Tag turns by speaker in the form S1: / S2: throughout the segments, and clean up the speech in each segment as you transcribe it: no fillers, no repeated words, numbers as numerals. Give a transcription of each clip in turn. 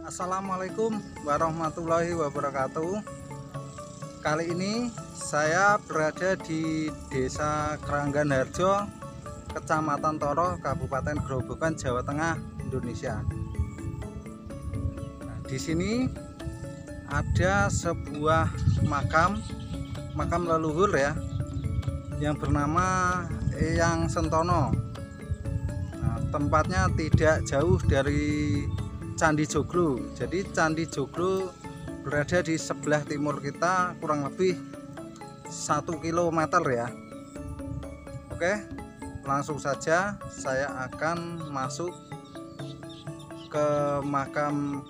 S1: Assalamualaikum warahmatullahi wabarakatuh. Kali ini saya berada di Desa Keranggan Harjo, Kecamatan Toro, Kabupaten Grobogan, Jawa Tengah, Indonesia. Nah, di sini ada sebuah makam leluhur ya, yang bernama Eyang Sentono. Nah, tempatnya tidak jauh dari Candi Joglo. Jadi Candi Joglo berada di sebelah timur kita, kurang lebih 1 km ya. Oke, langsung saja saya akan masuk ke makam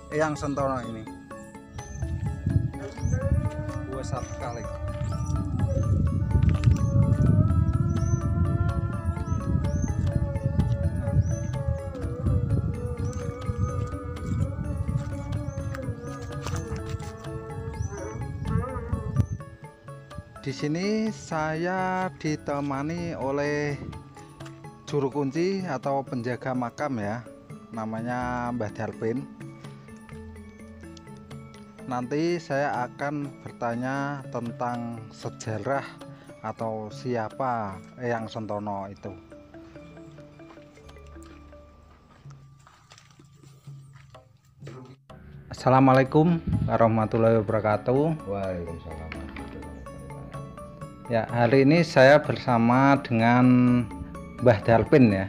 S1: Eyang Sentono ini. Satu kali. Di sini saya ditemani oleh juru kunci atau penjaga makam ya, namanya Mbah Darpin. Nanti saya akan bertanya tentang sejarah atau siapa Eyang Sentono itu. Assalamualaikum warahmatullahi wabarakatuh.
S2: Waalaikumsalam.
S1: Ya, hari ini saya bersama dengan Mbah Darpin ya.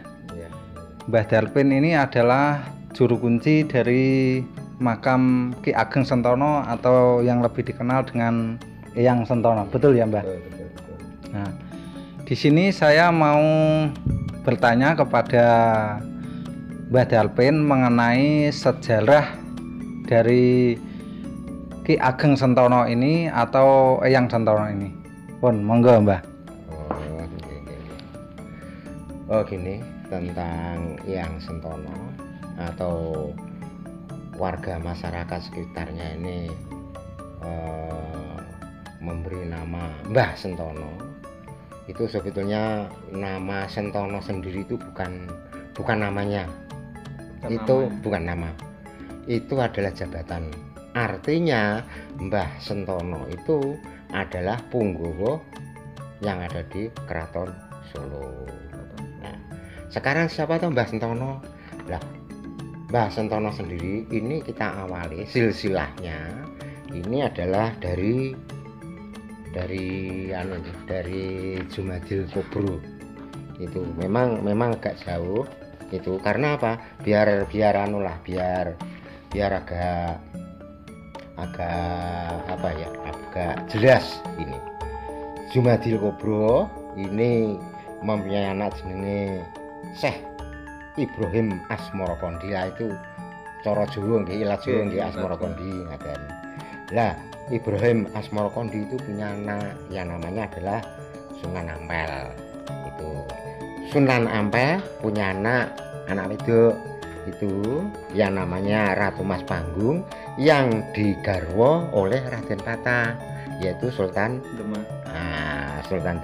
S1: Mbah Darpin ini adalah juru kunci dari makam Ki Ageng Sentono atau yang lebih dikenal dengan Eyang Sentono. Betul ya, Mbah?
S2: Betul.
S1: Nah, di sini saya mau bertanya kepada Mbah Darpin mengenai sejarah dari Ki Ageng Sentono ini atau Eyang Sentono ini. Pun monggo, Mbah.
S2: Gini, tentang Eyang Sentono atau warga masyarakat sekitarnya ini memberi nama Mbah Sentono. Itu sebetulnya nama Sentono sendiri itu bukan namanya. Bukan nama. Itu adalah jabatan. Artinya Mbah Sentono itu adalah punggawa yang ada di Keraton Solo. Nah, sekarang siapa tuh Mbah Sentono? Lah, Mbah Sentono sendiri ini kita awali silsilahnya. Ini adalah dari Jumadil Kubro. Itu memang agak jauh itu, karena apa? Biar agak jelas ini. Jumadil Kubro ini mempunyai anak jenenge Syekh Ibrahim Asmara Kondi. Itu cara Jawa nggih, ilat Jawa nggih Asmara Kondi ngaten. Lah, Ibrahim Asmara Kondi itu punya anak yang namanya adalah Sunan Ampel. Itu Sunan Ampel punya anak wedok itu yang namanya Ratu Mas Panggung, yang digarwa oleh Raden Patah, yaitu Sultan Demak. Sultan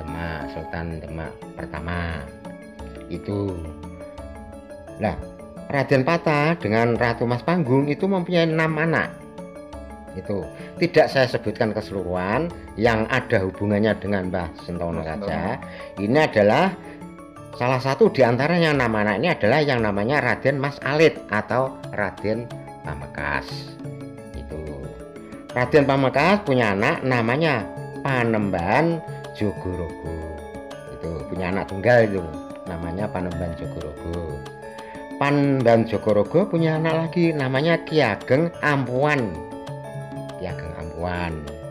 S2: Demak pertama itu. Nah, Raden Patah dengan Ratu Mas Panggung itu mempunyai 6 anak. Itu tidak saya sebutkan keseluruhan yang ada hubungannya dengan Mbah Sentono saja. Ini adalah salah satu di antaranya, nama anak ini adalah yang namanya Raden Mas Alit atau Raden Pamekasan. Itu Raden Pamekasan punya anak namanya Panembahan Jogorogo. Itu punya anak tunggal, itu namanya Panembahan Jogorogo. Panembahan Jogorogo punya anak lagi namanya Ki Ageng Ampuan.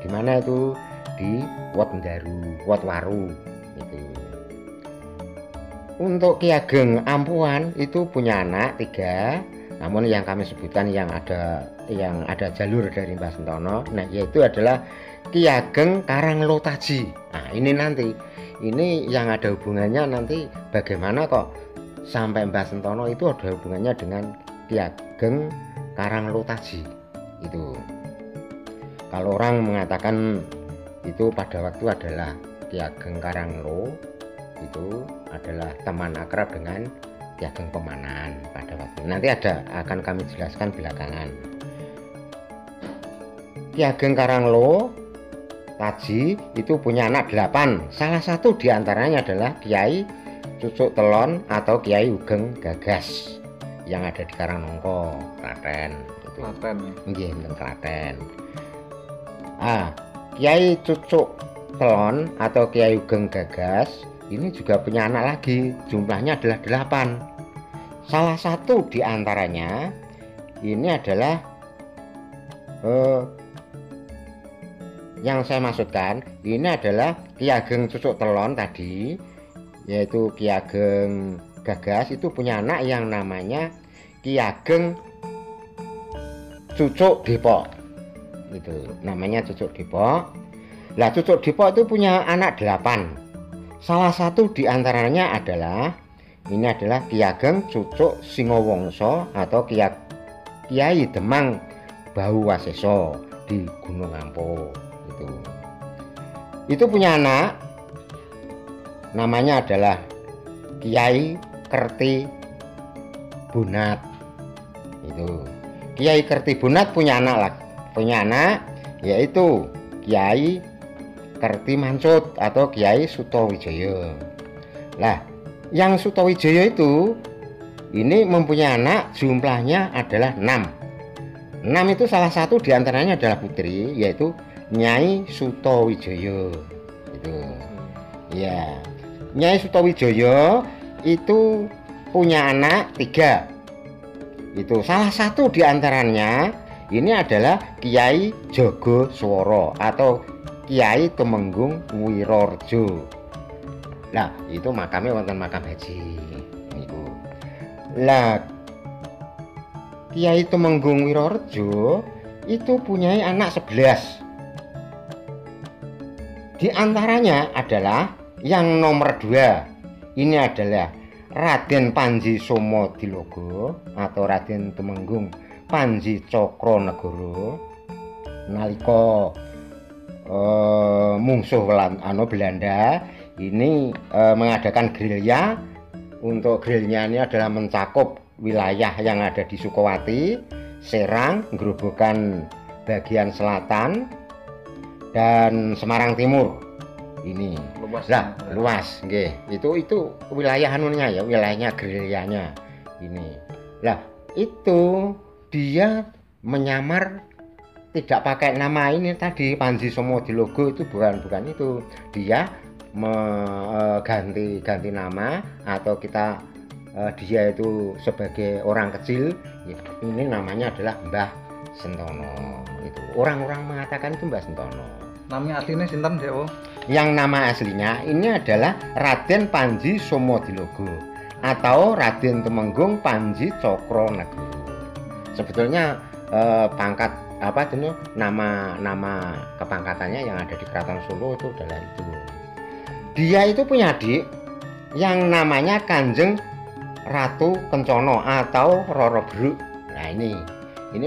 S2: Di mana itu? Di Wotwaru. Itu. Untuk Ki Ageng Ampuan itu punya anak 3, namun yang kami sebutkan yang ada jalur dari Mbah Sentono, nah yaitu adalah Ki Ageng Karanglotaji. Nah, ini yang ada hubungannya nanti bagaimana kok sampai Mbah Sentono itu ada hubungannya dengan Ki Ageng Karanglotaji. Itu kalau orang mengatakan itu pada waktu adalah Ki Ageng Karanglo itu adalah teman akrab dengan Ki Ageng Pemanan pada waktu. nanti akan kami jelaskan belakangan. Ki Ageng Karanglo Taji itu punya anak 8. Salah satu diantaranya adalah Kiai Cucuk Telon atau Kiai Ugeng Gagas yang ada di Karangnongko, Klaten.
S1: Klaten.
S2: Nggih, Klaten. Kiai Cucuk Telon atau Kiai Ugeng Gagas ini juga punya anak lagi, jumlahnya adalah 8. Salah satu diantaranya ini adalah yang saya maksudkan ini adalah Ki Ageng Cucuk Telon tadi, yaitu Ki Ageng Gagas itu punya anak yang namanya Ki Ageng Cucuk Depok. Itu namanya Cucuk Depok. Lah Cucuk Depok itu punya anak 8. Salah satu diantaranya adalah Ki Ageng Cucuk Singowongso atau Kiai Demang Bau Waseso di Gunung Ampo. Itu punya anak namanya adalah Kiai Kerti Bunat. Itu Kiai Kerti Bunat punya anak yaitu Kiai Kerti Mancut atau Kiai Sutowijoyo. Lah, yang Sutowijoyo itu ini mempunyai anak jumlahnya adalah 6. 6 itu salah satu diantaranya adalah putri, yaitu Nyai Sutowijoyo. Itu ya, Nyai Sutowijoyo itu punya anak 3. Itu salah satu diantaranya ini adalah Kiai Jogo Sworo atau Kiai Temenggung Wirorjo. Nah, itu makamnya wonten makam haji. Itu. Lah, Kiai Temenggung Wirorjo itu punya anak 11. Di antaranya adalah yang nomor 2. Ini adalah Raden Panji Somodilogo atau Raden Temenggung Panji Cokronegoro nalika mungsuh Belanda ini mengadakan gerilya. Untuk gerilya ini adalah mencakup wilayah yang ada di Sukowati, Serang, Grobogan bagian selatan dan Semarang Timur. Ini luas nggih. Itu wilayah anunya ya, wilayahnya gerilyanya ini. Lah, itu dia menyamar tidak pakai nama ini tadi Panji Somodilogo, itu bukan itu. Dia ganti nama atau kita dia itu sebagai orang kecil, ini namanya adalah Mbah Sentono. Itu orang-orang mengatakan itu Mbah Sentono.
S1: Namanya aslinya sinten, Dek?
S2: Yang nama aslinya ini adalah Raden Panji Somodilogo atau Raden Temenggung Panji Cokronegoro. Sebetulnya pangkat apa itu nama kepangkatannya yang ada di Keraton Solo itu adalah itu. Dia itu punya adik yang namanya Kanjeng Ratu Kencono atau Roro Bruk. Nah, ini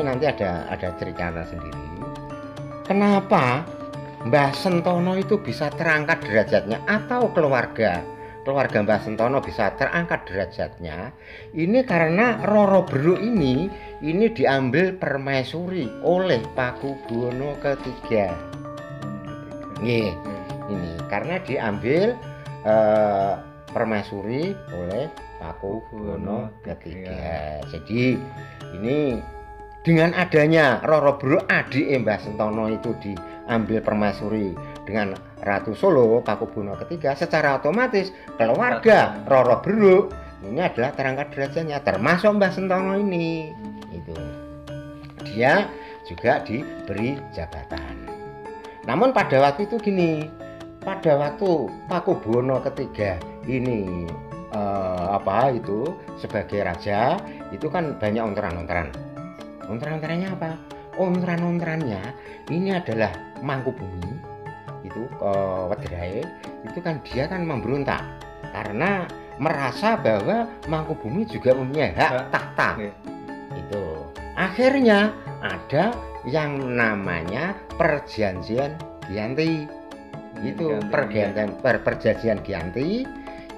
S2: nanti ada cerita sendiri. Kenapa Mbah Sentono itu bisa terangkat derajatnya atau keluarga Mbah Sentono bisa terangkat derajatnya? Ini karena Roro Bruk ini diambil permaisuri oleh Pakubuwono III. Nggih, ini karena diambil permaisuri oleh Pakubuwono III. Jadi ini dengan adanya Roro Bruk adik Mbah Sentono itu diambil permaisuri dengan Ratu Solo Pakubuwono III, secara otomatis keluarga Roro Bruk ini adalah terangkat derajatnya, termasuk Mbah Sentono ini. Itu dia juga diberi jabatan. Namun pada waktu itu gini, pada waktu Pakubuwono III ini sebagai raja itu kan banyak ontran-ontran. Ontran-ontrannya apa? Ontran-ontrannya ini adalah Mangkubumi itu Wederahe itu kan dia kan memberontak karena merasa bahwa Mangkubumi juga mempunyai hak tahta. Itu akhirnya ada yang namanya Perjanjian Giyanti. Itu perjanjian Giyanti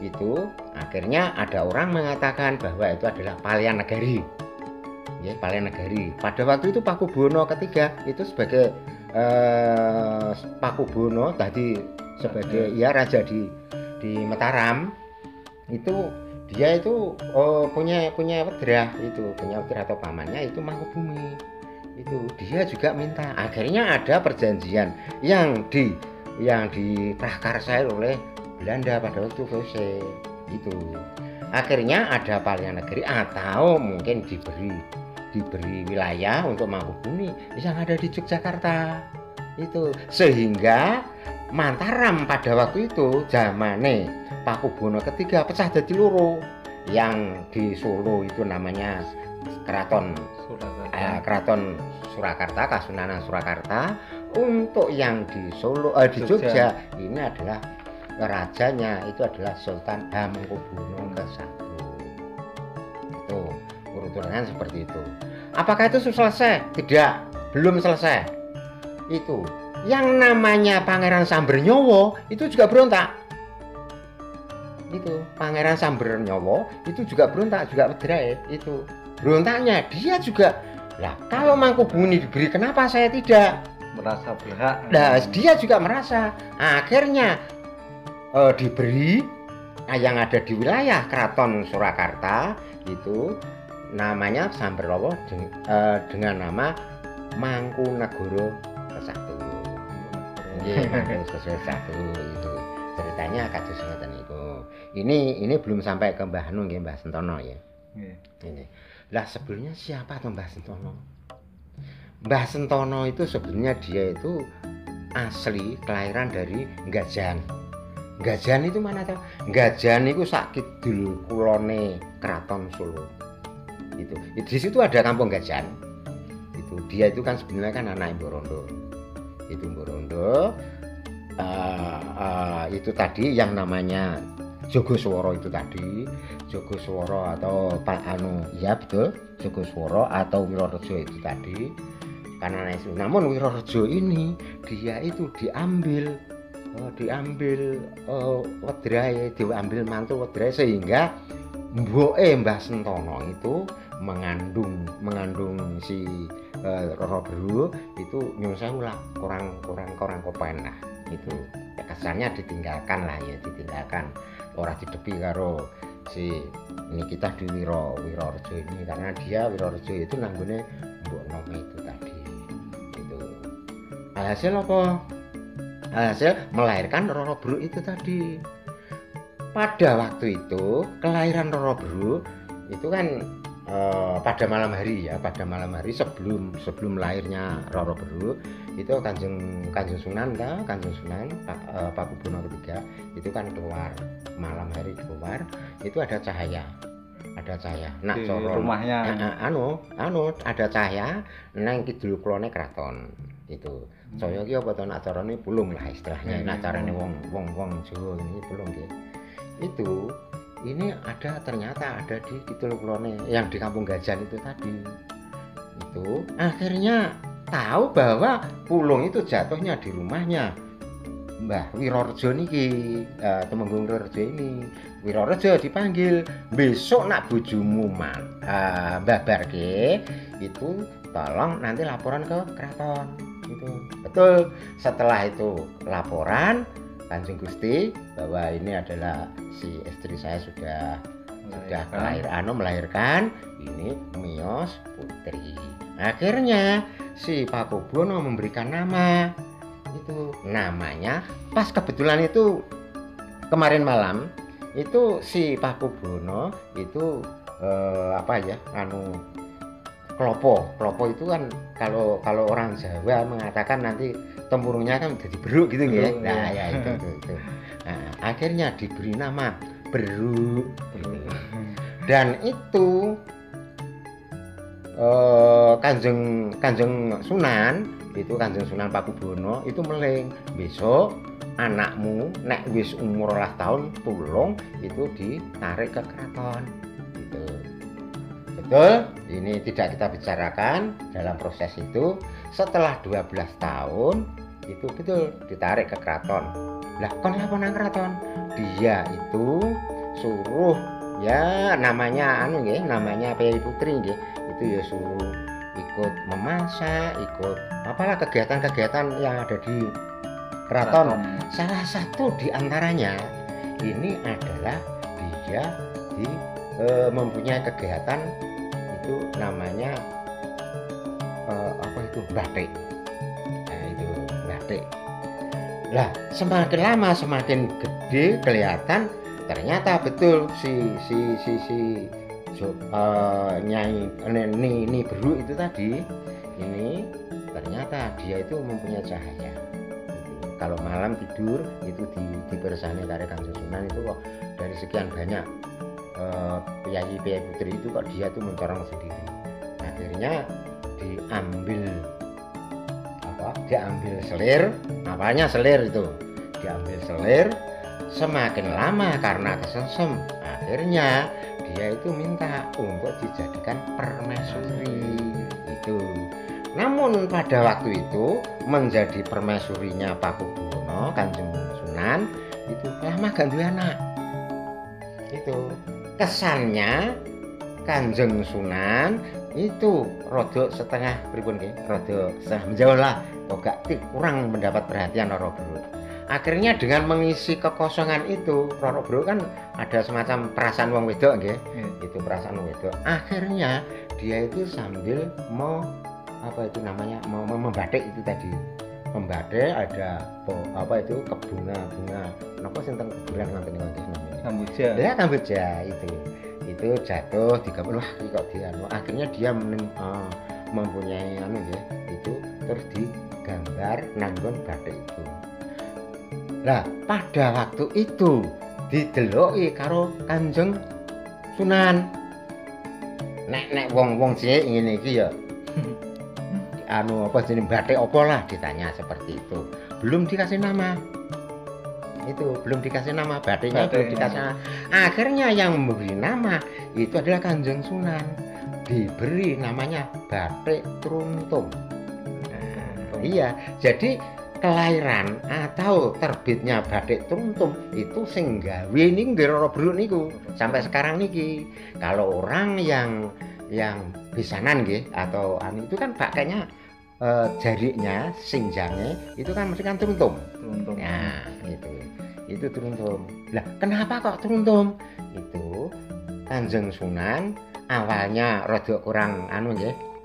S2: itu Akhirnya ada orang mengatakan bahwa itu adalah Palian Negari. Ya, Palian Negari. Pada waktu itu Pakubuwono ketiga itu sebagai Pakubuwono tadi sebagai ya raja di Mataram itu dia itu punya wedra atau pamannya itu Mangkubumi. Itu dia juga minta. Akhirnya ada perjanjian yang diprakarsai oleh Belanda pada waktu VOC itu. Akhirnya ada Palian Negeri atau mungkin diberi wilayah untuk Mangkubumi yang ada di Yogyakarta itu, sehingga Mataram pada waktu itu zamane Pakubuwono ketiga pecah jadi loro. Yang di Solo itu namanya Keraton Surakarta, Kasunanan Surakarta. Untuk yang di Solo di Jogja ini adalah rajanya itu adalah Sultan Hamengkubuwono ke-1. Itu urutannya seperti itu. Apakah itu selesai? Tidak, belum selesai. Itu yang namanya Pangeran Sambernyowo itu juga berontak. Itu Pangeran Sambernyowo itu juga berontak, juga wedrai. Itu berontaknya dia juga. Lah kalau Mangkubumi diberi, kenapa saya tidak?
S1: Merasa berhak.
S2: Nah, dia juga merasa. Akhirnya diberi yang ada di wilayah Keraton Surakarta itu namanya Sambernyowo dengan nama Mangkunegoro ke-1. Nggih, Mangkunegoro ke-1 itu. Ceritanya kados ngoten niku. Ini belum sampai ke Mbah Anu nggih, Mbah Sentono ya. Nggih. Ini. Lah sebelumnya siapa tuh Mbah Sentono? Mbah Sentono itu sebenarnya dia itu asli kelahiran dari Nggajan. Nggajan itu mana tahu? Nggajan itu sak kidul kulone Keraton Solo. Itu. Di situ ada kampung Nggajan. Itu dia itu kan sebenarnya kan anak Mborondo. Itu Mborondo. Itu tadi yang namanya Jogosworo itu tadi, Jogosworo atau ya betul, Jogosworo atau Wirorejo itu tadi. Karena itu, namun Wirorejo ini dia itu diambil wedrai, diambil mantu wedrai, sehingga mboke Mbah Sentono itu mengandung si Roro Beru itu nyuwun sewu lah, kurang kopen lah itu. Ya kesannya ditinggalkan ora didepi karo si ini kita di Wirorejo ini, karena dia Wirorejo itu nanggone Mbok Nomo itu tadi. Itu hasil apa? Hasil melahirkan Roro Beru itu tadi. Pada waktu itu kelahiran Roro Beru itu kan pada malam hari sebelum lahirnya Roro Beru itu Kanjeng Sunan Pakubuwono ketiga itu kan keluar malam hari, keluar itu ada cahaya nak
S1: di
S2: coro
S1: rumahnya
S2: ada cahaya nang kidul kulone keraton itu. Cahaya ki apa to nak carane pulung lah istilahnya, nak carane wong Jawa ini pulung nggih. Itu ini ternyata ada di kidul kulone yang di kampung Gajan itu tadi. Itu akhirnya tahu bahwa pulung itu jatuhnya di rumahnya Mbah Wirorejo niki, Temenggung Wirorejo ini. Wirorejo dipanggil, besok nak bojomu mbabarke itu tolong nanti laporan ke keraton. Itu betul. Setelah itu laporan Kanjeng Gusti bahwa ini adalah si istri saya sudah melahirkan ini miyos putri. Akhirnya si Pakubuwono memberikan nama itu, namanya pas kebetulan itu kemarin malam itu si Pakubuwono itu klopo itu kan kalau orang Jawa mengatakan nanti tempurungnya kan jadi beruk gitu ya. Nah ya itu. Nah, akhirnya diberi nama Beruk. Dan itu Kanjeng Sunan Pakubuwono itu meling, besok anakmu nek wis umur 12 tahun tulung itu ditarik ke keraton gitu. Betul, ini tidak kita bicarakan dalam proses itu. Setelah 12 tahun itu betul ditarik ke keraton. Lah kon apa nang keraton? Dia itu suruh ya namanya namanya Piyai Putri nggih, itu ya suruh ikut memasak, ikut apalah kegiatan-kegiatan yang ada di keraton. Salah satu di antaranya ini adalah dia mempunyai kegiatan itu namanya apa itu batik. Nah, itu batik. Lah, semakin lama semakin gede kelihatan ternyata betul Nyai Nini Beru itu tadi ini ternyata dia itu mempunyai cahaya. Kalau malam tidur itu di bersane kare Kanjeng Sunan itu kok dari sekian banyak Piyai Putri itu kok dia tuh mencorong sendiri. Akhirnya diambil selir, apanya selir itu diambil selir, semakin lama karena kesengsem akhirnya dia itu minta untuk dijadikan permaisuri itu. Namun pada waktu itu menjadi permaisurinya Pakubuwono Kanjeng Sunan itu lama gak duwe anak. Itu kesannya Kanjeng Sunan itu rada setengah pripun nggih, rada setengah menjauh lah, kok gak kurang mendapat perhatian Roro Bro. Akhirnya dengan mengisi kekosongan itu, Roro Bro kan ada semacam perasaan wong wedok nggih. Itu perasaan wong wedok. Akhirnya dia itu sambil mau membatik itu tadi. Membatik ada itu bunga napa sinten kuburan ngoten niku namanya.
S1: Kamboja.
S2: Ya Kamboja itu jatuh 30 wah kok dianu. Akhirnya dia mempunyai itu terus digambar nanggon batik itu. Nah, pada waktu itu dideloki karo Kanjeng Sunan. Nek wong sik ngene iki ya apa jeneng batik apa lah ditanya seperti itu. Belum dikasih nama. Itu belum dikasih nama, batiknya belum dikasih nama. Akhirnya yang memberi nama itu adalah Kanjeng Sunan. Diberi namanya batik Truntung. Nah, iya, jadi kelahiran atau terbitnya batik Truntung itu sing gawe niki Roro Bro niku sampai sekarang niki. Kalau orang yang bisanan nggih atau itu kan pakainya jariknya sinjangnya itu kan mesti kan Truntung. Nah, itu Truntung. Lah, kenapa kok Truntung? Itu Kanjeng Sunan awalnya rada kurang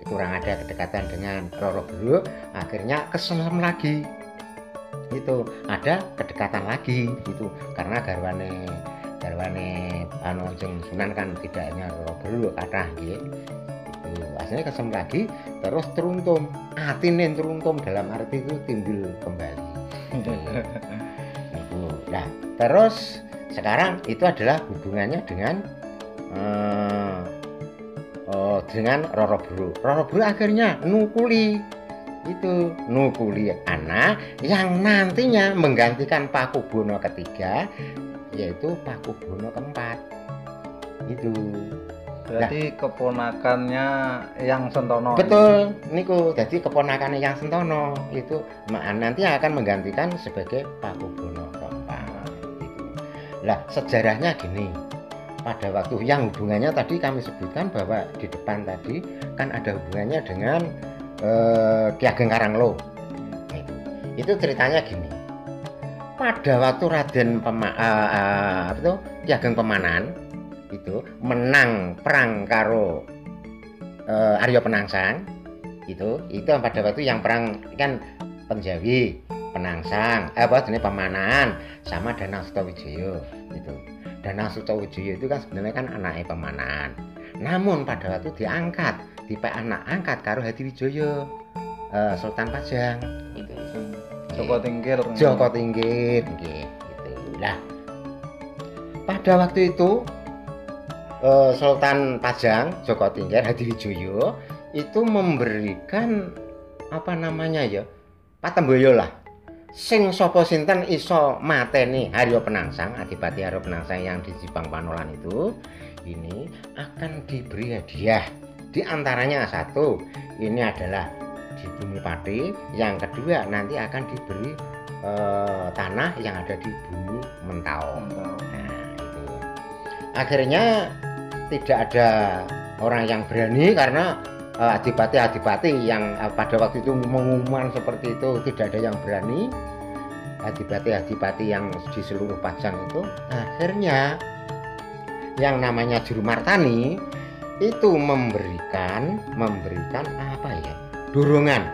S2: kurang ada kedekatan dengan Roro Bro, akhirnya keselam lagi. Itu ada kedekatan lagi gitu karena garwane Kanjeng Sunan kan tidak hanya Roro Bro kathah nggih. Itu asline kesem lagi terus Truntung. Atine Truntung dalam arti itu timbul kembali. Itu. Nah, terus sekarang itu adalah hubungannya dengan Roro Bro. Roro Bro akhirnya nukuli anak yang nantinya menggantikan Pakubuwono ketiga yaitu Pakubuwono keempat. Itu
S1: berarti keponakannya yang Sentono.
S2: Betul niku, jadi keponakannya yang Sentono itu nanti akan menggantikan sebagai Pakubuwono keempat. Gitu. Lah sejarahnya gini, pada waktu yang hubungannya tadi kami sebutkan bahwa di depan tadi kan ada hubungannya dengan Ki Ageng Karanglo. Itu ceritanya gini. Pada waktu Raden Ki Ageng Pemanan itu menang perang karo Arya Penangsang itu pada waktu yang perang kan Penjawi, Penangsang, jenis Pemanan sama Danang Sutawijaya itu. Danang Sutawijaya itu kan sebenarnya kan anaknya Pemanan. Namun pada waktu diangkat, anak angkat karo Hadiwijaya, Sultan Pajang itu. Joko Tingkir nggih gitu. Lah pada waktu itu Sultan Pajang, Joko Tingkir, Hadiwijaya itu memberikan patemboyo lah. Sing sapa sinten iso mateni Arya Penangsang, Adipati Arya Penangsang yang di Jipang Panolan itu, ini akan diberi hadiah. Di antaranya satu, ini adalah di Bumi Pati, yang kedua nanti akan diberi tanah yang ada di Bumi Mentau. Nah, itu. akhirnya tidak ada orang yang berani karena adipati-adipati yang pada waktu itu mengumumkan seperti itu tidak ada yang berani. Adipati-adipati yang di seluruh Pajang itu akhirnya yang namanya Juru Martani itu memberikan apa ya, dorongan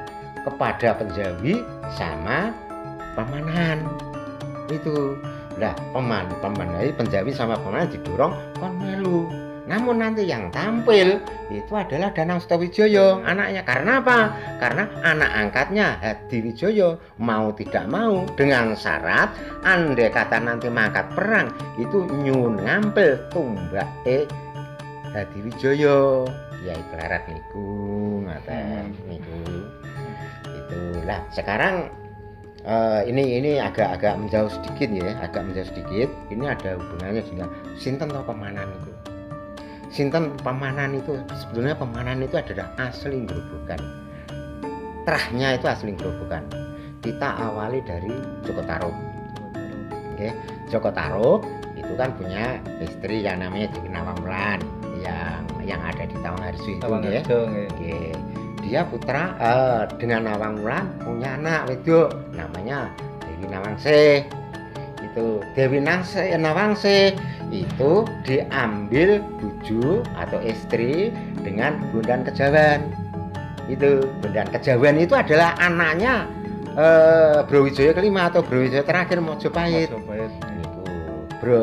S2: kepada Penjawi sama Pemanan itu. Nah, Penjawi sama Pemanan didorong kon melu. Namun nanti yang tampil itu adalah Danang Sutawijaya anaknya. Karena apa? Karena anak angkatnya Hadiwijaya mau tidak mau dengan syarat andai kata nanti mangkat perang itu nyun ngampil tumbak Hadiwijaya. Ya ibarat niku ngaten niku. Itulah sekarang ini agak menjauh sedikit ya, Ini ada hubungannya dengan sinten atau Pemanan itu. Sinten Pemanan itu sebetulnya Pemanan itu adalah asli Grobogan. Terahnya itu asli Grobogan. Kita awali dari Joko Tarub. Oke, Joko Tarub itu kan punya istri yang namanya Dewi Nawangwulan yang ada di Tawangarjo itu ya. Oke. Dia putra dengan Nawangwulan punya anak wedok namanya Dewi Nawangsih. Itu Dewi Nawangsih itu diambil buju atau istri dengan Bondan Kejawan. Itu Bondan Kejawan itu adalah anaknya Brawijaya kelima atau Brawijaya terakhir Mojopahit. Itu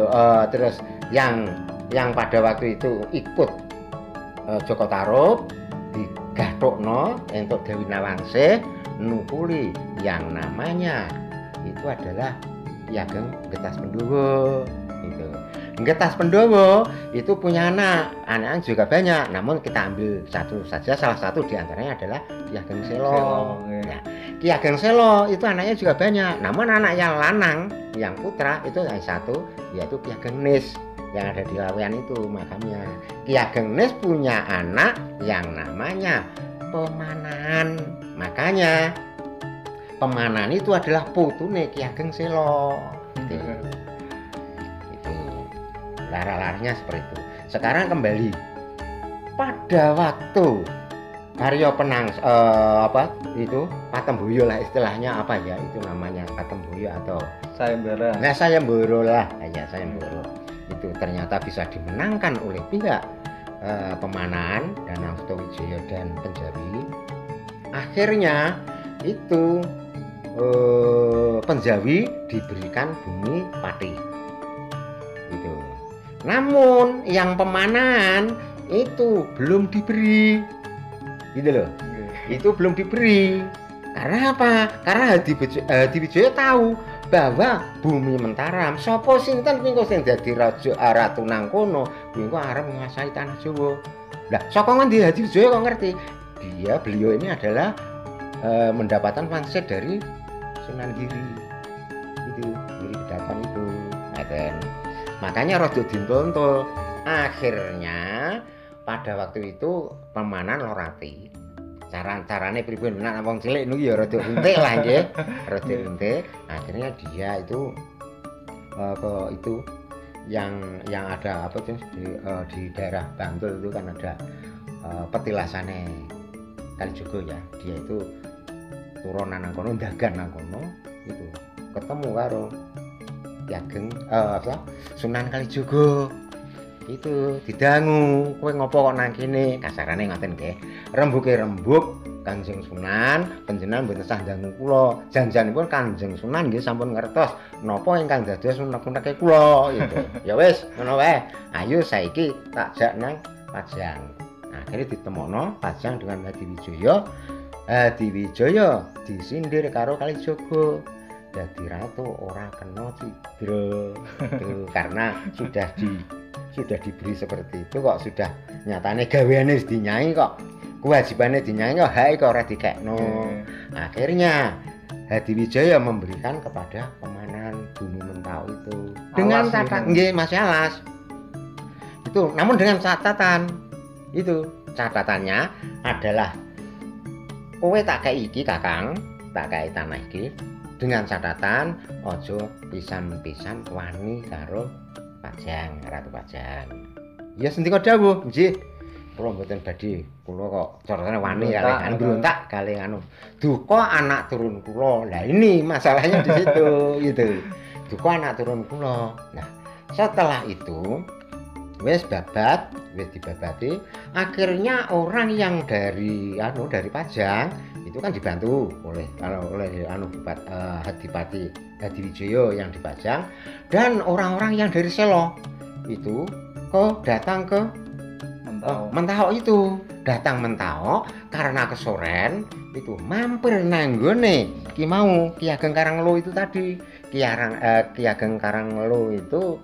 S2: terus yang pada waktu itu ikut Joko Tarub digathukno untuk Dewi Nawangsih nukuli yang namanya itu adalah Ki Ageng Getas Pendowo. Itu Getas Pendowo itu punya anaknya juga banyak, namun kita ambil satu saja, salah satu diantaranya adalah Ki Ageng Selo. Nah, Ki Ageng Selo itu anaknya juga banyak, namun anak yang lanang yang putra itu hanya satu, yaitu Ki Ageng Nis yang ada di Laweyan itu makamnya. Ki Ageng Nis punya anak yang namanya Pemanan. Makanya Pemanan itu adalah putune Ki Ageng Selo. Itu lara-laranya seperti itu. Sekarang kembali pada waktu Karya Penang Patemboyo lah istilahnya apa ya itu namanya Patemboyo atau
S1: Sayembara.
S2: Nah Sayembara lah hanya Sayembara itu ternyata bisa dimenangkan oleh pihak Pemanan, Danang Sutawijaya dan Penjawi. Akhirnya itu Penjawi diberikan bumi Pati itu. Namun yang Pemanan itu belum diberi gitu loh. Itu belum diberi karena apa? Karena Hadiwijaya tahu bahwa bumi Mentaram sapa sinten kuwi sing dadi raja ratu nang kono kuwi arep menguasai tanah Jawa. Lah saka ngendi Hadiwijaya kok ngerti? Beliau ini adalah mendapatkan wangsit dari Sunan Giri itu Giri Kedaton itu. Makanya rada dintontul. Akhirnya pada waktu itu Pemanan lorati. Carane pripun nek wong cilik niku ya rada entek lah nggih. Rada entek. Akhirnya dia itu itu yang ada apa sih di daerah Bantul itu kan ada petilasane Kalijogo ya. Dia itu turunan nang kono, dagan nang kono itu ketemu karo Ki Ageng Sunan Kalijogo. Itu didangu, kowe ngopo kok nang kene? Kasarane ngoten nggih. Rembuke rembug Kanjeng Sunan, panjenengan mboten sah dangu kula. Janjanipun Kanjeng Sunan nggih sampun ngertos napa ingkang dados unek-uneke kula gitu. Ya wis, ngono wae. Ayo saiki tak jak nang Pajang. Akhirnya ditemokno Pajang dengan Hadiwijaya. Hadiwijaya disindir karo Kalijogo. Dadi ratu ora kena cidra. Karena sudah diberi seperti itu kok sudah nyatane gaweane dinyai kok kewajibane dinyai kok hae kok ora dikekno. Akhirnya Hadiwijaya memberikan kepada Pemanan bumi Mentau itu dengan catatan nggih Mas Alas. Itu namun dengan catatan itu catatannya adalah kowe tak kei iki Kakang, tak kei tanah iki dengan catatan ojo pisan-pisan wani karo Pajang, Ratu Pajang. Ya sendika dawuh, nggih. Kula mboten badhe, kula kok carane wani kalih anu mbrontak kalih anu. Duka anak turun kula. Lah ini masalahnya di situ gitu. Duka anak turun kula. Nah, setelah itu wis babat, wis dibabati, akhirnya orang yang dari Pajang itu kan dibantu oleh Adipati Hadiwijaya yang di Pajang dan orang-orang yang dari Selo itu kok datang ke Mentawok itu datang Mentawok karena kesoren itu mampir nanggone Ki mau Ki Ageng Karanglo itu tadi Ki Ageng Karanglo itu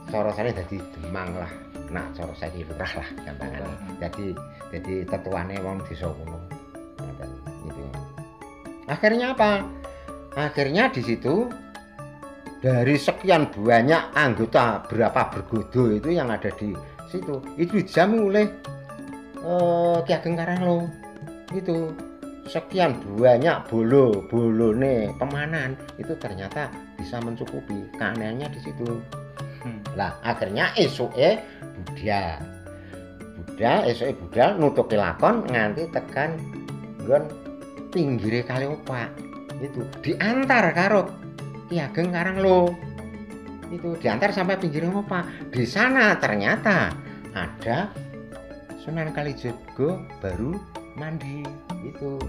S2: corosane dadi Demang lah. Nah, cara saiki lurah lah gampangane. Jadi tetuane wong desa kuno. Ngoten itu. Akhirnya apa? Akhirnya di situ dari sekian banyak anggota berapa bergodo itu yang ada di situ itu dijamu oleh Ki Ageng Karanglo. Itu sekian banyak bolone pemanan itu ternyata bisa mencukupi. Keanehannya di situ. Lah akhirnya esuke budal nutuki lakon nganti tekan nggon pinggire Kali Opak. Itu diantar karo Ki Ageng Karanglo. Itu diantar sampai pinggir Opak. Di sana ternyata ada Sunan Kalijaga baru mandi. Itu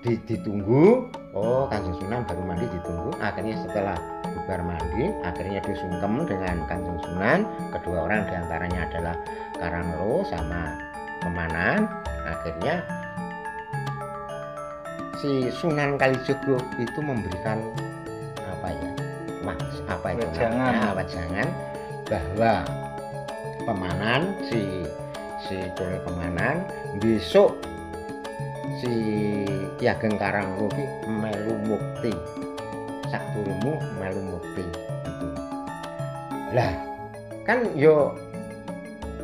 S2: ditunggu. Oh, Kanjeng Sunan baru mandi ditunggu. Akhirnya setelah bubar mandi, akhirnya disungkem dengan Kanjeng Sunan. Kedua orang diantaranya adalah Karanglo sama Pemanan. Akhirnya si Sunan Kalijaga itu memberikan wajangan bahwa Pemanan si Tole Pemanan besok si Ki Ageng Karanglo ki melu mukti. Sakturunmu melu mukti gitu. Lah kan yo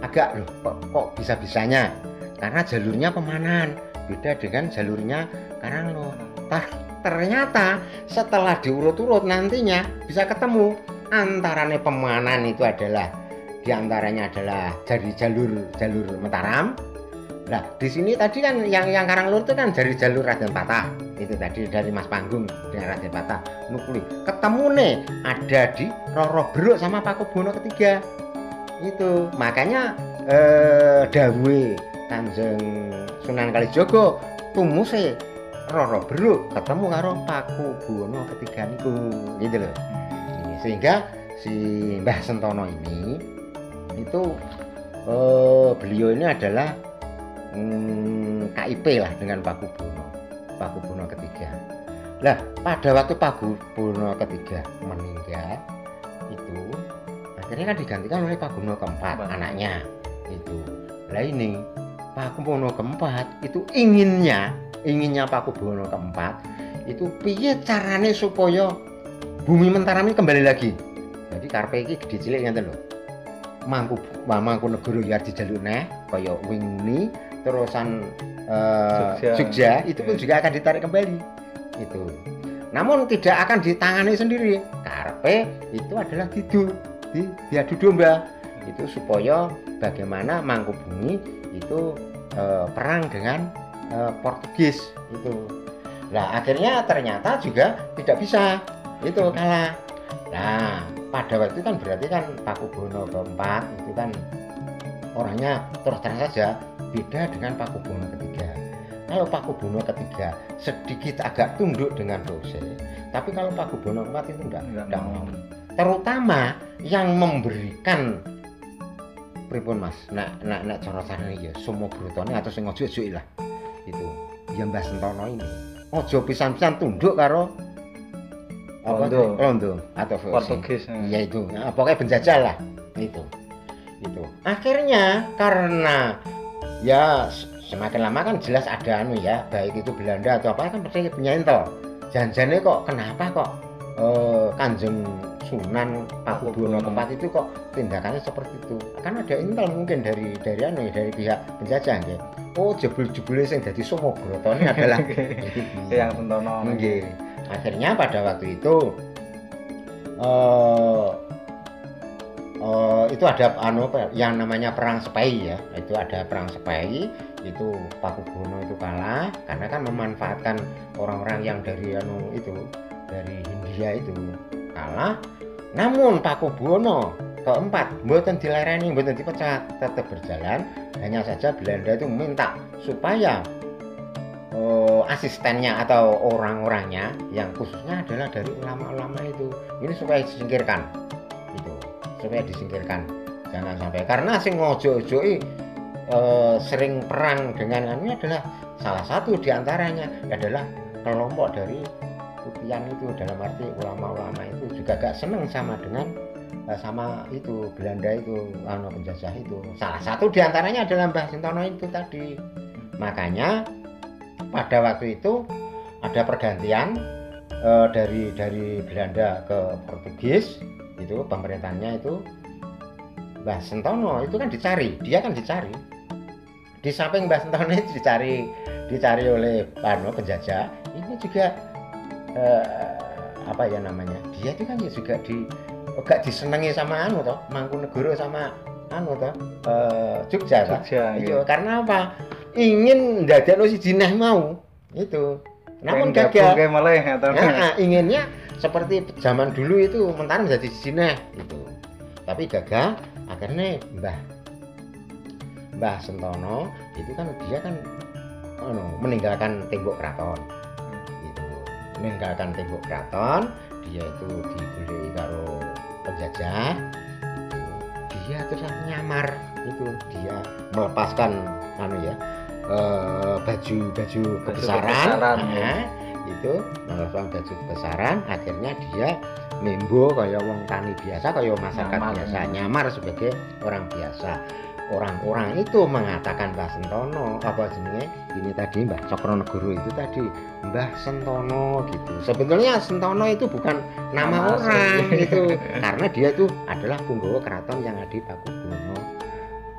S2: agak loh kok bisa-bisanya karena jalurnya Pemanan beda dengan jalurnya Karanglo. Ternyata setelah diurut-urut nantinya bisa ketemu antarane Pemanan itu adalah diantaranya adalah dari jalur Mataram. Nah di sini tadi kan yang Karanglo itu kan dari jalur Raden Patah itu tadi dari Mas Panggung dengan Raden Patah nukuli ketemu nih ada di Roro Beruk sama Pakubono ketiga itu makanya dawuhe Kanjeng Sunan Kalijaga tumuse Roro Beruk ketemu karo Pakubono ketiga niku gitu loh. Sehingga si Mbah Sentono ini itu beliau ini adalah KIP lah dengan Pakubono ketiga. Lah pada waktu Pakubono ketiga meninggal itu akhirnya kan digantikan oleh Pakubono keempat anaknya itu. Lah ini Pakubono keempat itu inginnya Pakubono keempat itu piye carane supaya bumi Mataram ini kembali lagi. Jadi karepe iki gedhe cilik ngeten lho. Mangkunegara ya dijaluk neh kaya wingi terusan Jogja itu pun juga akan ditarik kembali itu. Namun tidak akan ditangani sendiri. Karepe itu adalah diadu domba itu supaya bagaimana Mangkubumi itu perang dengan Portugis itu. Nah akhirnya ternyata juga tidak bisa itu kalah. Nah pada waktu itu kan berarti kan Pakubono keempat itu kan orangnya terus terang saja beda dengan Pakubono ketiga. Kalau Pakubono ketiga sedikit agak tunduk dengan dosa, tapi kalau Pakubono keempat itu enggak mau. Terutama yang memberikan pripun Mas, nak cara carane ya semua brutone atau sing ojo lah. Itu ya Mbah Sentono ini. Ojo pisan-pisan tunduk karo Londo atau
S1: Portugis.
S2: Ya itu, nah, pokoknya penjajah lah itu. Akhirnya karena ya semakin lama kan jelas ada ya, baik itu Belanda atau apa kan pasti punya intel. Janjane kok kenapa kok Kanjeng Sunan Pakubono keempat itu kok tindakannya seperti itu? Kan ada intel mungkin dari pihak penjajah nggih. Oh jebul-jebule sing dadi Somo Brotone adalah
S1: yang Sentono.
S2: Nggih. Akhirnya pada waktu itu Itu ada yang namanya perang Sepai ya. Itu ada perang Sepai, itu Pakubuwono itu kalah karena kan memanfaatkan orang-orang yang dari dari Hindia itu kalah. Namun Pakubuwono keempat mboten dilereni, mboten dipecat, tetap berjalan. Hanya saja Belanda itu minta supaya asistennya atau orang-orangnya yang khususnya adalah dari ulama-ulama itu ini supaya disingkirkan, itu supaya disingkirkan, jangan sampai, karena sing ngojo-ojoi sering perang dengan ini adalah salah satu diantaranya adalah kelompok dari Putian itu, dalam arti ulama-ulama itu juga gak seneng sama dengan sama itu Belanda itu penjajah itu. Salah satu diantaranya adalah Mbah Sintono itu tadi. Makanya pada waktu itu ada pergantian dari Belanda ke Portugis, itu pemerintahnya itu Mbah Sentono itu kan dicari, dia kan dicari. Di samping Mbah Sentono itu dicari oleh penjajah, ini juga apa ya namanya? Dia itu kan juga gak disenangi sama Mangkunegoro sama Jogja. Iya, karena apa? Ingin ndadekno si jinah mau itu. Namun gagal. Inginnya seperti zaman dulu itu Mentari menjadi jinah itu. Tapi gagal, akhirnya Mbah Sentono itu kan dia kan meninggalkan tembok keraton. Itu. Meninggalkan tembok keraton, dia itu digoleki karo penjajah. Dia terus nyamar itu, dia melepaskan baju kebesaran, itu melepaskan baju kebesaran, akhirnya dia membo kayak wong tani biasa, kayak masyarakat biasa, nyamar sebagai orang biasa. Orang-orang itu mengatakan Mbah Sentono ini tadi Mbah Cokronegoro itu tadi Mbah Sentono gitu. Sebetulnya Sentono itu bukan nama orang itu, karena dia itu adalah punggawa keraton yang ada di Pakubuwono.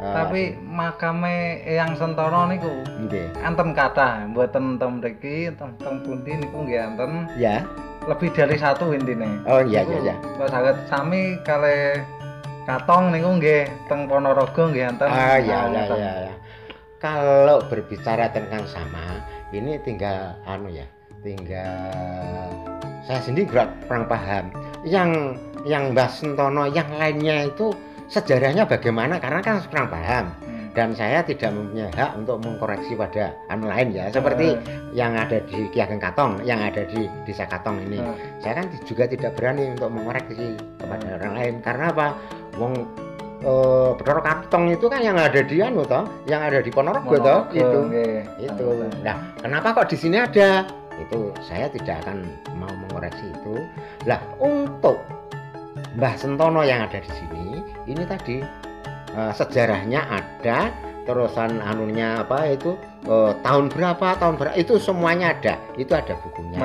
S1: Tapi makame yang Sentono niku nggih enten kathah, mboten teng mriki, teng pundi niku nggih enten.
S2: Ya.
S1: Lebih dari satu intine.
S2: Oh iya.
S1: Kok saged sami kalih Katong niku nggih teng Ponorogo nggih enten.
S2: Iya. Kalau berbicara tentang sama, ini tinggal tinggal saya sendiri kurang paham. Yang Mbah Sentono yang lainnya itu sejarahnya bagaimana, karena kan kurang paham. Dan saya tidak mempunyai hak untuk mengkoreksi pada lain ya, seperti yang ada di Ki Ageng Katong, yang ada di Desa Katong ini. Saya kan juga tidak berani untuk mengoreksi kepada orang lain, karena apa? Wong Bathara Katong itu kan yang ada di yang ada di Ponorogo itu. Nah, kenapa kok di sini ada? Itu saya tidak akan mau mengoreksi itu. Lah, untuk Mbah Sentono yang ada di sini, ini tadi sejarahnya ada, terusan tahun berapa itu semuanya ada, itu ada bukunya.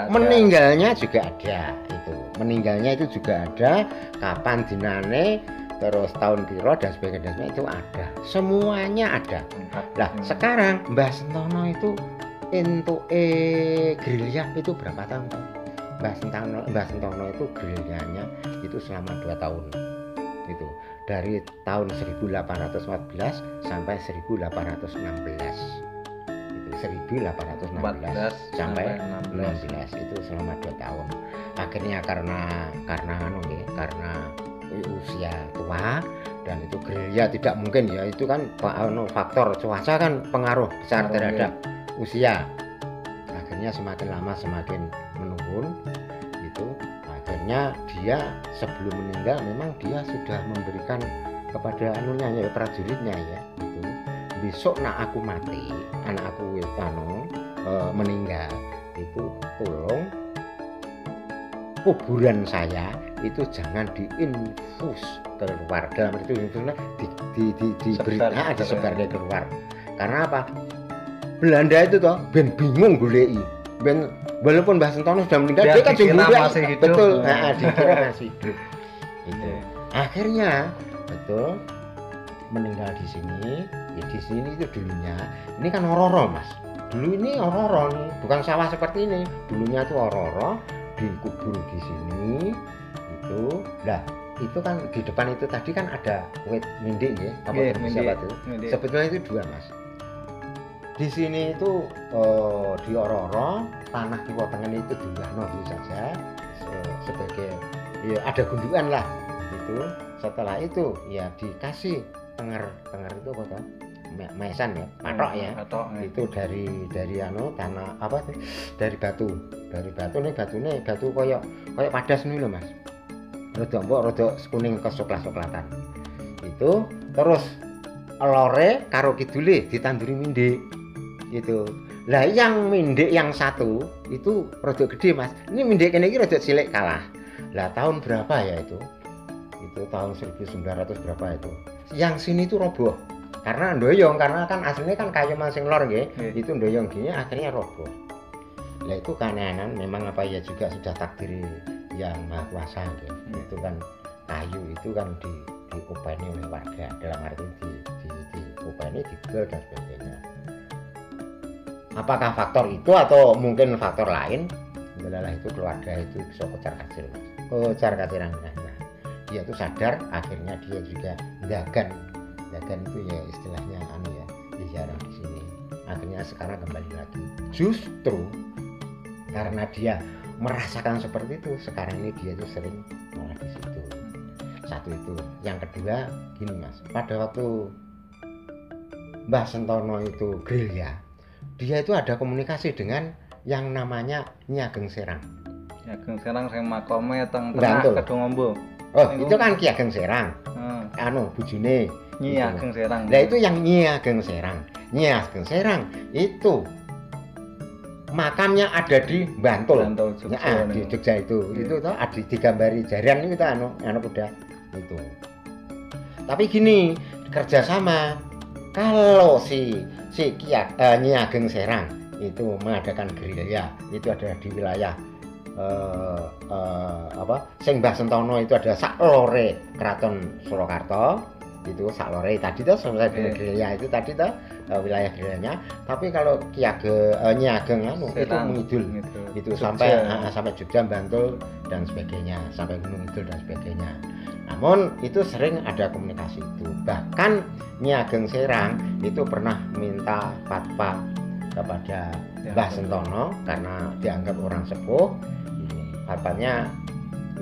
S2: Meninggalnya juga ada itu. Meninggalnya itu juga ada, kapan dinane, terus tahun piro dan sebagainya itu ada. Semuanya ada. Lah, sekarang Mbah Sentono itu gerilya itu berapa tahun? Mbah Sentono itu gerilyanya itu selama 2 tahun. Itu dari tahun 1814 sampai 1816. Itu 1816 sampai 16 itu selama 2 tahun. Akhirnya karena usia tua dan itu gerilya tidak mungkin ya, itu kan faktor cuaca kan pengaruh besar terhadap usia. Akhirnya semakin lama semakin menurun itu. Akhirnya dia sebelum meninggal memang dia sudah memberikan kepada prajuritnya ya, itu besok aku mati, anakku meninggal, itu tolong kuburan saya itu jangan diinfus keluar, dalam itu disebar keluar. Karena apa? Belanda itu ben bingung goleki, ben walaupun Mbah Sentono sudah meninggal, dia kan masih hidup. Betul, dikira masih hidup. Itu. Akhirnya betul meninggal di sini. Ya di sini itu dulunya. Ini kan Ororo, Mas. Dulu ini Ororo nih, bukan sawah seperti ini. Dulunya itu Ororo, dikubur di sini. Itu. Nah, itu kan di depan itu tadi kan ada wit mindik ya, apa
S1: Nggih,
S2: turbisa
S1: mindik,
S2: batu.
S1: mindik.
S2: Sebetulnya itu dua mas. Di sini itu di Ororo tanah Kiwa Tengen itu diulahno dulu saja sebagai ya ada gundukan lah itu. Setelah itu ya dikasih tenger itu apa toh? Maesan ya, patok ya.
S1: Patok,
S2: itu dari tanah apa sih? Dari batu nih batu koyok padas nih loh mas. Rada kuning kesoklat-soklatan. Itu terus lore karo kidule ditanduri mindik. Gitu. Lah yang mindik yang satu itu rada gede mas. Ini mindik kene iki rada cilik kalah. Lah tahun berapa ya itu? Itu tahun 1900 berapa itu? Yang sini itu roboh. Karena ndoyong, karena kan aslinya kan kayu masing lor nggih. Itu ndoyong gini akhirnya roboh. Lah itu kanenan memang apa ya juga sudah takdir yang Maha Kuasa nggih. Itu kan kayu itu kan diopeni oleh warga dalam arti diopeni digel dan sebagainya. Apakah faktor itu atau mungkin faktor lain? Adalah itu keluarga itu bisa kocar kacir. Nah, dia tuh sadar akhirnya dia juga dagan itu ya istilahnya ya jarang di sini. Akhirnya sekarang kembali lagi. Justru karena dia merasakan seperti itu, sekarang ini dia tuh sering malah di situ. Satu itu. Yang kedua gini mas, pada waktu Mbah Sentono itu gerilya, dia itu ada komunikasi dengan yang namanya Nyi Ageng Serang.
S1: Nyi Ageng Serang sing makome teng tengah Kedungombo.
S2: Oh, itu kan Ki Ageng Serang. Bujune
S1: Nyi Ageng Serang.
S2: Nah, itu yang Nyi Ageng Serang. Nyi Ageng Serang itu makamnya ada di Bantul. Jogja, di Jogja itu. Itu toh ada digambari jarian itu udah itu. Tapi gini, kerjasama kalau si Nyi Ageng Serang itu mengadakan gerilya itu adalah di wilayah sing Mbah Sentono itu ada saklore Keraton Surakarta itu saklore tadi tuh selesai gerilya itu tadi tuh wilayah gerilyanya. Tapi kalau Nyi Ageng itu mengidul itu sampai Jogja, Bantul dan sebagainya, sampai Gunung Kidul dan sebagainya. Namun itu sering ada komunikasi itu. Bahkan Nyi Ageng Serang itu pernah minta fatwa kepada Mbah Sentono karena dianggap orang sepuh. Fatwanya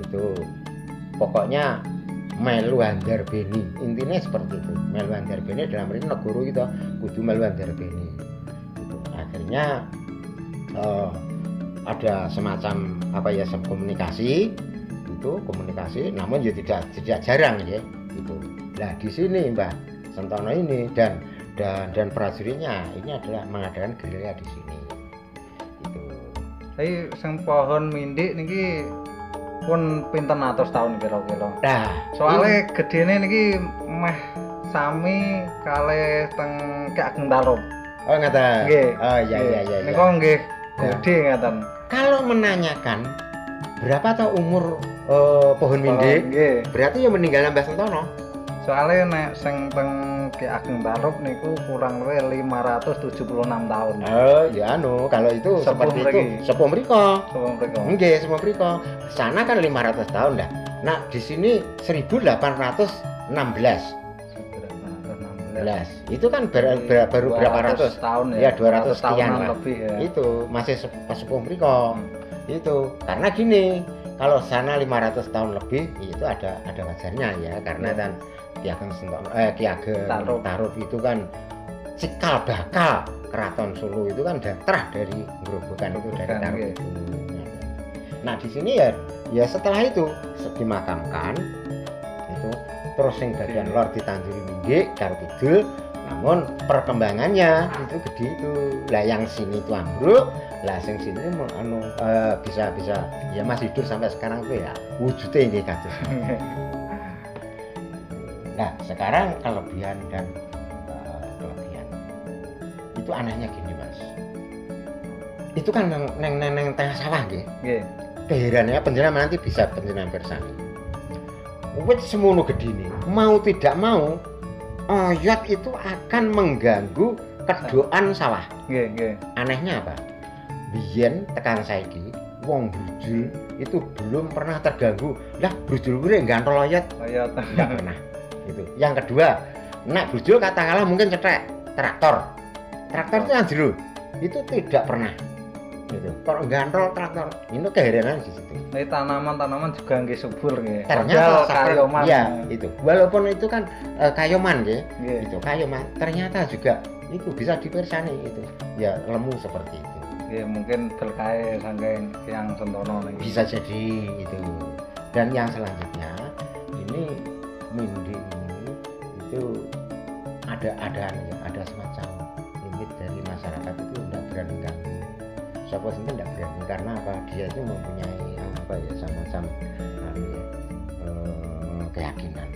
S2: itu pokoknya melu handarbeni. Intinya seperti itu. Melu handarbeni dalam arti negara gitu, kudu melu handarbeni. Gitu. Akhirnya ada semacam komunikasi. Komunikasi, namun ya tidak jarang ya gitu. Nah di sini Mbah Sentono ini dan prajuritnya ini adalah mengadakan gerilya di sini. Itu.
S1: Tapi sing pohon mindik niki pun pinten atus tahun kira-kira.
S2: Nah,
S1: soalnya gedene niki meh sami kalih teng Ki Ageng Tarup.
S2: Oh ngaten.
S1: Nggih.
S2: Oh iya.
S1: Niku nggih gede ngaten.
S2: Kalau menanyakan berapa tau umur pohon mindik, berarti yang meninggal Mbah Sentono.
S1: Soalnya nek sing teng Ki Ageng Tarup niku kurang lebih 576 tahun.
S2: Oh, ya kalau itu seperti itu. Sepuh mriko. Nggih, sepuh mriko. Sana kan 500 tahun dah. Nah, di sini 1816. Itu kan baru berapa ratus
S1: tahun
S2: ya? 200 sekian lah.
S1: Lebih, ya.
S2: Itu masih sepuh mriko. Itu karena gini, kalau sana 500 tahun lebih itu ada wajarnya ya, karena kan Ki Ageng Tarup itu kan cikal bakal Keraton Solo itu kan terah dari Grobogan itu dari Tarup itu. Nah di sini ya setelah itu dimakamkan itu terus yang bagian lor ditanduri mindik karo kidul. Namun perkembangannya itu gede itu. Lah yang sini itu ambruk, lah sing sini bisa ya masih hidup sampai sekarang tuh ya wujudnya ini kados. Nah sekarang kelebihan itu anehnya gini mas, itu kan neng tengah sawah nggih. Keheranannya penjenengan nanti bisa penjenengan bersani. Wit semono gedine, mau tidak mau oyot itu akan mengganggu kedoan sawah.
S1: Nggih.
S2: Anehnya apa? Biyen tekan saiki wong brujul itu belum pernah terganggu. Lah brujul kuwi gantol oyot enggak pernah. Itu. Yang kedua, nek brujul katakanlah mungkin cetek traktor itu yang jero itu tidak pernah. Gitu. Kalau gantol traktor itu keheranan di situ.
S1: Ini tanaman juga nggih subur nggih.
S2: Ternyata
S1: kayoman.
S2: Ya, itu. Walaupun itu kan kayoman nggih.
S1: Yeah.
S2: Itu kayoman. Ternyata juga itu bisa dipersani itu. Ya lemu seperti itu.
S1: Ya mungkin berkait saking yang sentono nih.
S2: Bisa jadi itu. Dan yang selanjutnya ini mindi ini itu ada semacam limit dari masyarakat itu tidak berani ganggu. Siapa sih tidak berani karena apa? Dia itu mempunyai apa ya semacam keyakinan.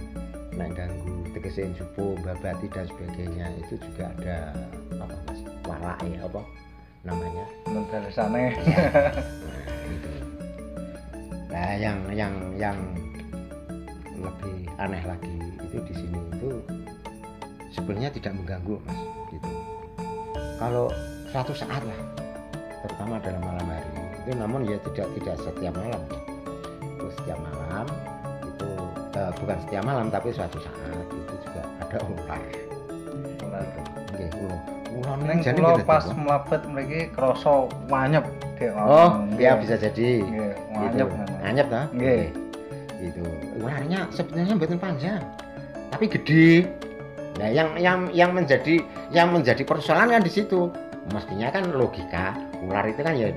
S2: Nek ganggu tegese jupo, babati dan sebagainya itu juga ada apa Mas? Walake apa namanya?
S1: Mendalasane.
S2: Ya. Nah, itu. Nah, yang lebih aneh lagi itu di sini itu sebenarnya tidak mengganggu Mas gitu. Kalau suatu saat lah, terutama dalam malam hari itu, namun ya tidak setiap malam. Terus setiap malam itu bukan setiap malam tapi suatu saat itu juga ada ular. Nggih, ular
S1: ning kula pas mlebet mriki krasa wanyep Dek.
S2: Oh, ya bisa jadi.
S1: Nggih, wanyep.
S2: Wanyep ta?
S1: Nggih.
S2: Itu ularnya sebenarnya mboten panjang tapi gede. Nah yang menjadi persoalan kan di situ. Mestinya kan logika ular itu kan ya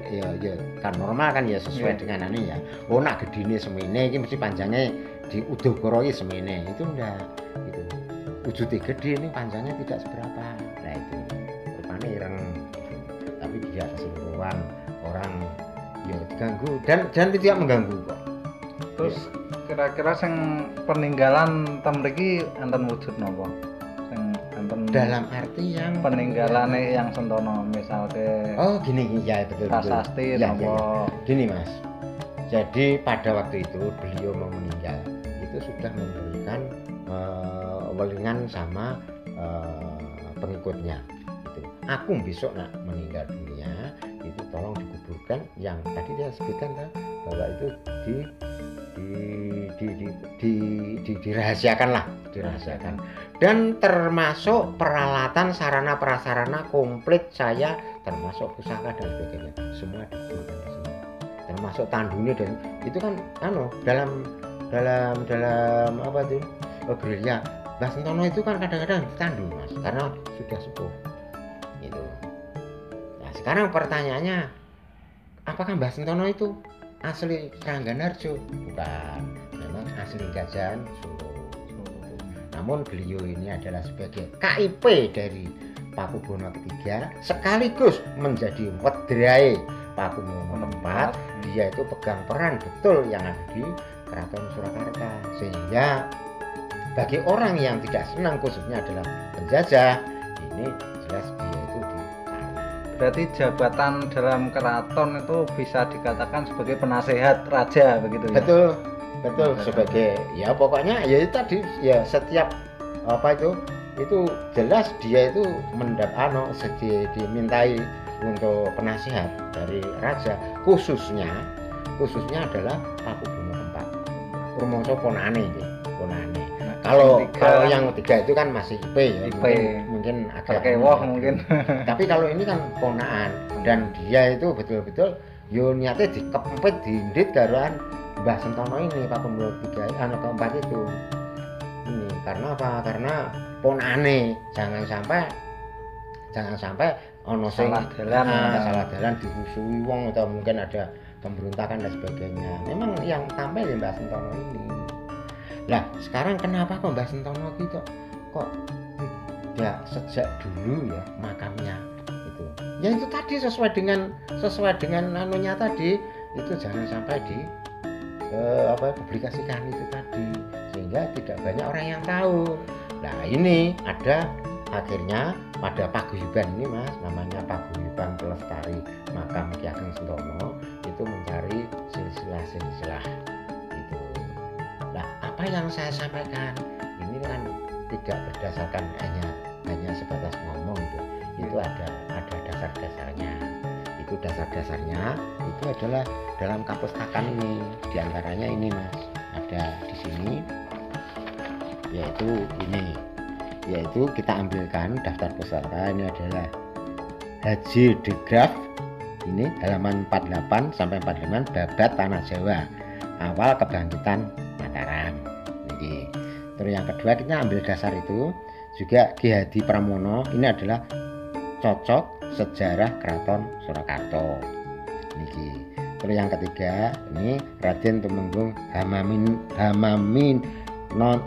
S2: kan normal kan ya sesuai dengan anu ya. Oh nak gedine semene iki mesti panjangnya di udakara iki semene. Itu ndak itu. Wujudnya gede ini panjangnya tidak seberapa. Nah itu rupanya ireng. Tapi dia keseluruhan orang ya diganggu dan tidak mengganggu kok.
S1: Terus kira-kira sing peninggalan tem mriki enten wujud napa? Sing enten
S2: Dalam arti yang
S1: peninggalane yang sentono misalnya
S2: oh gini ya betul
S1: prasasti
S2: ya,
S1: napa
S2: ya. Gini Mas, jadi pada waktu itu beliau mau meninggal itu sudah memberikan welingan sama pengikutnya itu aku besok nak meninggal dunia itu tolong dikuburkan yang tadi dia sebutkan kan bahwa itu dirahasiakan dan termasuk peralatan sarana prasarana komplit saya termasuk pusaka dan sebagainya semua dikuburkan di sini termasuk tandune dan itu kan dalam apa itu gerilya Mbah Sentono itu kan kadang-kadang ditandu Mas karena sudah sepuh itu. Nah sekarang pertanyaannya apakah Mbah Sentono itu asli Trangganarjo? Bukan, memang asli Gajahan Solo. Namun beliau ini adalah sebagai KIP dari Pakubono III sekaligus menjadi wedrahe Pakubono IV. Dia itu pegang peran betul yang ada di Keraton Surakarta sehingga bagi orang yang tidak senang khususnya adalah penjajah ini jelas dia itu dicari.
S1: Berarti jabatan dalam keraton itu bisa dikatakan sebagai penasehat raja begitu ya?
S2: Betul sebagai ya pokoknya ya itu tadi ya setiap apa itu jelas dia itu dimintai untuk penasihat dari raja khususnya adalah Pakubono IV. Rumangsa ponakane iki, ponakane. Kalau yang ketiga itu kan masih IP ya. Mungkin agak
S1: kewoh mungkin.
S2: Tapi kalau ini kan ponakan dan dia itu betul-betul yo niate dikepet diindit garuan Mbah Sentono ini Pakubono III anak keempat itu. Ini karena apa? Karena ponakane jangan sampai ono sing salah dalan dimusuhi wong atau mungkin ada pemberontakan dan sebagainya. Memang yang tampil ya Mbah Sentono ini. Lah sekarang kenapa kok Mbah Sentono gitu kok tidak sejak dulu ya makamnya itu? Ya itu tadi sesuai dengan anunya tadi itu jangan sampai publikasikan itu tadi sehingga tidak banyak orang yang tahu. Nah ini ada akhirnya pada paguyuban ini Mas namanya paguyuban pelestari makam Ki Ageng Sentono itu mencari silsilah itu. Nah apa yang saya sampaikan ini kan tidak berdasarkan hanya sebatas ngomong itu ada dasar-dasarnya itu itu adalah dalam kapustakan ini. Di antaranya ini Mas, ada di sini, yaitu ini, yaitu kita ambilkan daftar pustaka. Ini adalah Haji de Graaf, ini halaman 48 sampai 45, Babat Tanah Jawa, awal kebangkitan Mataram. Ini. Terus yang kedua kita ambil dasar itu juga Ki Hadi Pramono, ini adalah Cocok Sejarah Keraton Surakarta. Niki. Terus yang ketiga ini Raden Tumenggung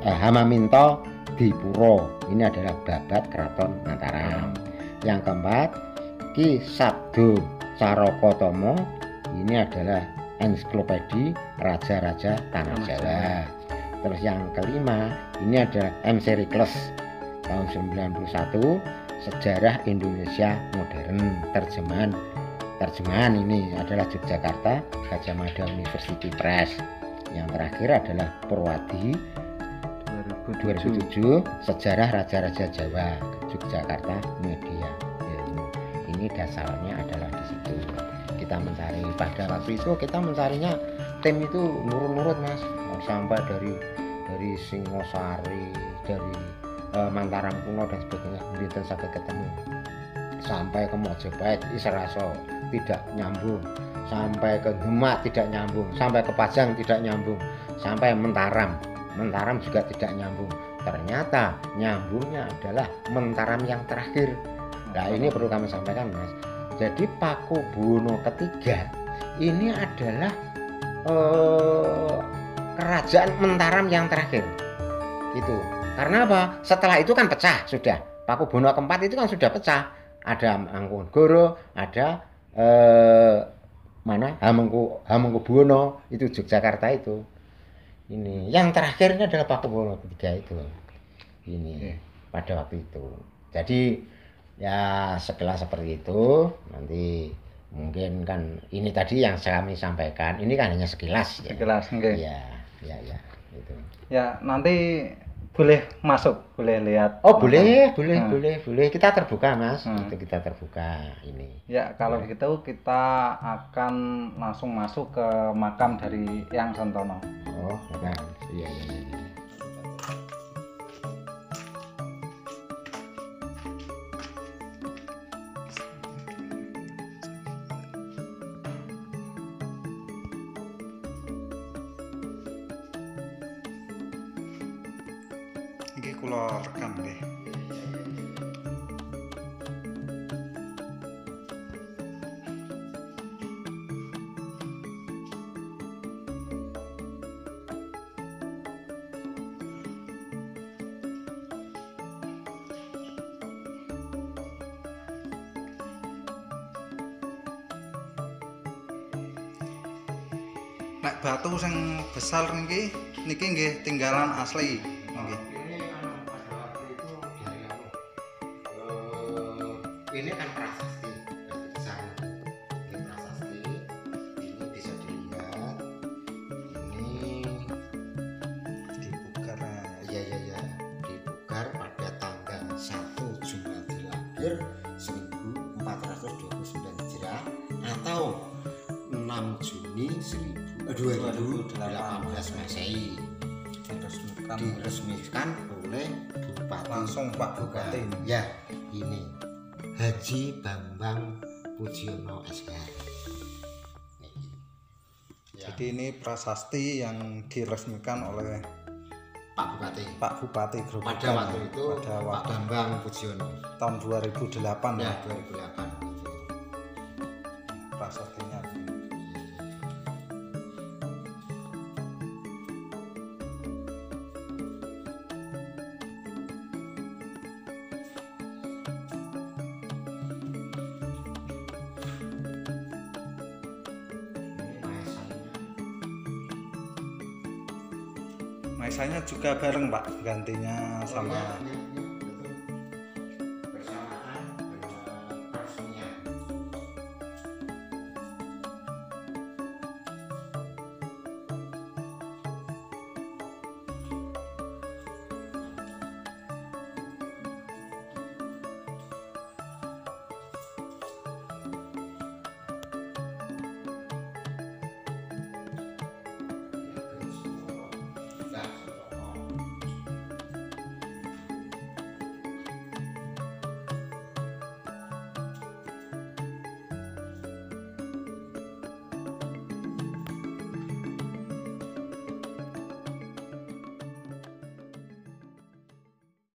S2: Hamaminto Dipuro, ini adalah Babat Keraton Mataram. Yang keempat Ki Sabdo Caraka Tomo, ini adalah ensiklopedi raja-raja Tanah Jawa. Terus yang kelima ini adalah M. Serikles tahun 91, Sejarah Indonesia Modern, terjemahan ini adalah Yogyakarta, Gajah Mada University Press. Yang terakhir adalah Purwadi 2007, Sejarah Raja-Raja Jawa, Yogyakarta Media. Ini dasarnya adalah di situ. Kita mencari, pada waktu itu kita mencarinya tim itu nurut-nurut Mas, sampai dari Singosari, dari Mataram kuno dan sebagainya, mboten saged ketemu. Sampai ke Mojopahit Israso tidak nyambung, sampai ke Demak tidak nyambung, sampai ke Pajang tidak nyambung, sampai Mentaram juga tidak nyambung. Ternyata nyambungnya adalah Mentaram yang terakhir. Nah ini perlu kami sampaikan Mas. Jadi Pakubuwono ketiga ini adalah kerajaan Mentaram yang terakhir. Itu. Karena apa? Setelah itu kan pecah sudah. Pakubuwono keempat itu kan sudah pecah. Ada Mangkunegoro, ada Hamengkubuwono, itu Yogyakarta itu. Ini. Yang terakhirnya adalah Pakubuwono ketiga itu. Ini pada waktu itu. Jadi ya setelah seperti itu nanti mungkin kan ini tadi yang kami sampaikan ini kan hanya sekilas ya.
S1: Sekilas nggih.
S2: Ya itu.
S1: Ya, nanti boleh masuk, boleh lihat.
S2: Oh, boleh. Kita terbuka, Mas. Itu kita terbuka ini.
S1: Ya, kalau gitu kita akan langsung masuk ke makam dari Eyang Sentono.
S2: Oh, nah. Iya.
S1: Iki kula rekam nggih. Nek batu sing besar niki nggih tinggalan asli nggih.
S2: Ini kan prasasti batu besar. Ini prasasti. Ini bisa dilihat. Ini
S1: Dibukar.
S2: Iya. Dibukar pada tanggal 1 Jumadil Akhir 1429 Hijriah atau 6 Juni 2018 Masehi. Diresmikan oleh Bupati,
S1: Langsung Pak Bupati.
S2: Ya, ini Haji Bambang Pujiono SH. Ya.
S1: Jadi ini prasasti yang diresmikan oleh
S2: Pak Bupati
S1: Grobogan.
S2: pada waktu itu Pak Bambang Pujiono
S1: tahun 2008
S2: ya 2008
S1: prasastinya. Maisanya juga bareng Pak, gantinya sama